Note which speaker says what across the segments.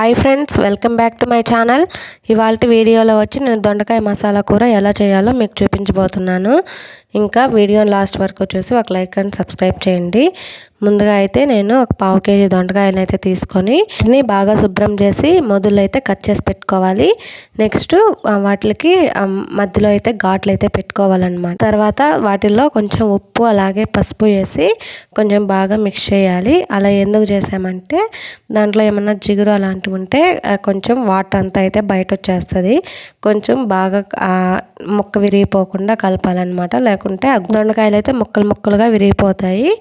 Speaker 1: Hi friends, welcome back to my channel. ఇవాల్టి వీడియోలో వచ్చి నేను దొండకాయ మసాలా కూర ఎలా చేయాలో మీకు చూపించబోతున్నాను. ఇంకా వీడియోని లాస్ట్ వరకు చూసి ఒక లైక్ అండ్ సబ్స్క్రైబ్ చేయండి. ముందుగా అయితే నేను ఒక 1/2 కేజీ దొండకాయలు అయితే తీసుకొని వాటిని బాగా శుభ్రం చేసి మొదలు అయితే కట్ చేసి పెట్టుకోవాలి. నెక్స్ట్ వాటికి మధ్యలో అయితే ఘాట్లు అయితే పెట్టుకోవాలన్నమాట. తర్వాత వాటిల్లో కొంచెం ఉప్పు అలాగే పసుపు వేసి కొంచెం బాగా మిక్స్ చేయాలి. అలా ఎందుకు చేసామంటే దాంట్లో ఏమన్నా జిగురు అలాంటివి ఉంటే కొంచెం వాటర్ అంతా అయితే బయట వచ్చేస్తుంది. కొంచెం బాగా ముక్క విరిగిపోకుండా కలపాలన్నమాట. లేకుంటే దొండకాయలు అయితే ముక్కలుగా విరిగిపోతాయి.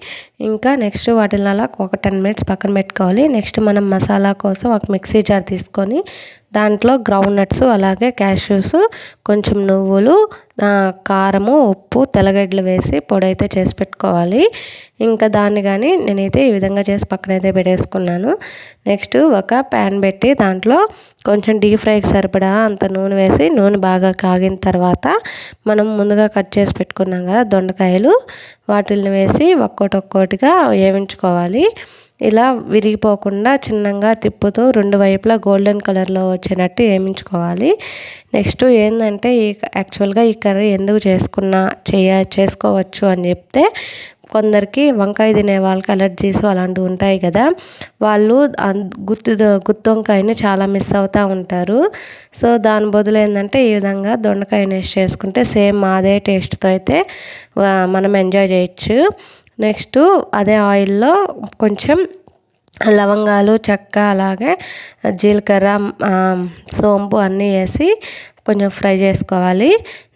Speaker 1: ఇంకా నెక్స్ట్ వాటిని అలా ఒక 10 మినిట్స్ పక్కన పెట్టుకోవాలి. నెక్స్ట్ మనం మసాలా కోసం ఒక మిక్సీ జార్ తీసుకొని దాంట్లో గ్రౌండ్ నట్స్ అలాగే క్యాష్యూస్, కొంచెం నువ్వులు, కారము, ఉప్పు, తెల్లగడ్డలు వేసి పొడి అయితే చేసి పెట్టుకోవాలి. ఇంకా దాన్ని కానీ నేనైతే ఈ విధంగా చేసి పక్కనైతే పెట్టేసుకున్నాను. నెక్స్ట్ ఒక ప్యాన్ పెట్టి దాంట్లో కొంచెం డీప్ ఫ్రైకి సరిపడా అంత నూనె వేసి నూనె బాగా కాగిన తర్వాత మనం ముందుగా కట్ చేసి పెట్టుకున్నాం కదా దొండకాయలు, వాటిని వేసి ఒక్కొక్కటిగా వేయించుకోవాలి. ఇలా విరిగిపోకుండా చిన్నగా తిప్పుతూ రెండు వైపులా గోల్డెన్ కలర్లో వచ్చేటట్టు వేయించుకోవాలి. నెక్స్ట్ ఏంటంటే యాక్చువల్గా ఈ కర్రీ ఎందుకు చేసుకోవచ్చు అని చెప్తే, కొందరికి వంకాయ తినే వాళ్ళకి అలర్జీస్ అలాంటివి ఉంటాయి కదా, వాళ్ళు గుత్తి వంకాయని చాలా మిస్ అవుతూ ఉంటారు. సో దాని బదులు ఏంటంటే ఈ విధంగా దొండకాయని వేసి చేసుకుంటే సేమ్ అదే టేస్ట్తో అయితే మనం ఎంజాయ్ చేయొచ్చు. నెక్స్ట్ అదే ఆయిల్లో కొంచెం లవంగాలు, చెక్క అలాగే జీలకర్ర, సోంపు అన్నీ వేసి కొంచెం ఫ్రై చేసుకోవాలి.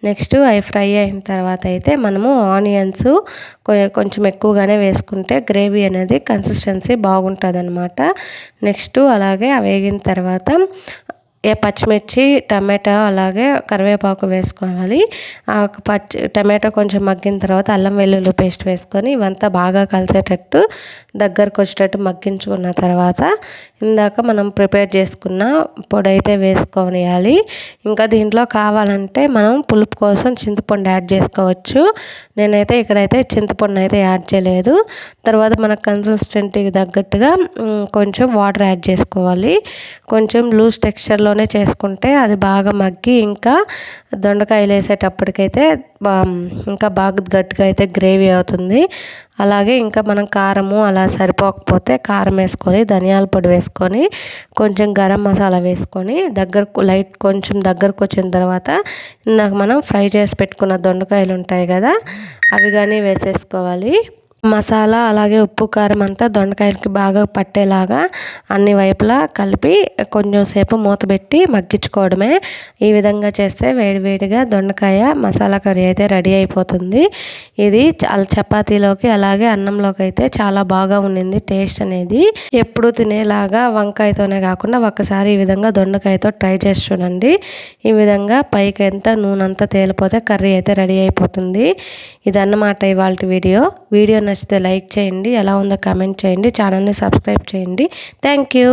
Speaker 1: నెక్స్ట్ అవి ఫ్రై అయిన తర్వాత అయితే మనము ఆనియన్స్ కొంచెం ఎక్కువగానే వేసుకుంటే గ్రేవీ అనేది కన్సిస్టెన్సీ బాగుంటుంది అనమాట. నెక్స్ట్ అలాగే అవి వేగిన తర్వాత పచ్చిమిర్చి, టమాటా అలాగే కరివేపాకు వేసుకోవాలి. టమాటా కొంచెం మగ్గిన తర్వాత అల్లం వెల్లుల్లి పేస్ట్ వేసుకొని ఇవంతా బాగా కలిసేటట్టు దగ్గరకు వచ్చేటట్టు మగ్గించుకున్న తర్వాత ఇందాక మనం ప్రిపేర్ చేసుకున్న పొడి అయితే వేసుకోవాలి. ఇంకా దీంట్లో కావాలంటే మనం పులుపు కోసం చింతపండు యాడ్ చేసుకోవచ్చు. నేనైతే ఇక్కడైతే చింతపండు అయితే యాడ్ చేయలేదు. తర్వాత మనకు కన్సిస్టెన్సీకి తగ్గట్టుగా కొంచెం వాటర్ యాడ్ చేసుకోవాలి. కొంచెం లూజ్ టెక్స్చర్లోనే చేసుకుంటే అది బాగా మగ్గి ఇంకా దొండకాయలు వేసేటప్పటికైతే ఇంకా బాగా గట్టిగా అయితే గ్రేవీ అవుతుంది. అలాగే ఇంకా మనం కారము అలా సరిపోకపోతే కారం వేసుకొని, ధనియాల పొడి వేసుకొని, కొంచెం గరం మసాలా వేసుకొని కొంచెం దగ్గరకు వచ్చిన తర్వాత ఇందాక మనం ఫ్రై చేసి పెట్టుకున్న దొండకాయలు ఉంటాయి కదా, అవి కానీ వేసేసుకోవాలి. మసాలా అలాగే ఉప్పు కారం అంతా దొండకాయలకి బాగా పట్టేలాగా అన్ని వైపులా కలిపి కొంచెం సేపు మూత పెట్టి మగ్గించుకోవడమే. ఈ విధంగా చేస్తే వేడివేడిగా దొండకాయ మసాలా కర్రీ అయితే రెడీ అయిపోతుంది. ఇది చపాతీలోకి అలాగే అన్నంలోకి అయితే చాలా బాగా ఉండింది టేస్ట్ అనేది. ఎప్పుడు తినేలాగా వంకాయతోనే కాకుండా ఒక్కసారి ఈ విధంగా దొండకాయతో ట్రై చేసి చూడండి. ఈ విధంగా పైకి ఎంత నూనె అంతా తేలిపోతే కర్రీ అయితే రెడీ అయిపోతుంది. ఇదన్నమాట ఇవాల్టి వీడియో నచ్చితే లైక్ చేయండి, ఎలా ఉందో కామెంట్ చేయండి, ఛానల్ని సబ్స్క్రైబ్ చేయండి. Thank you.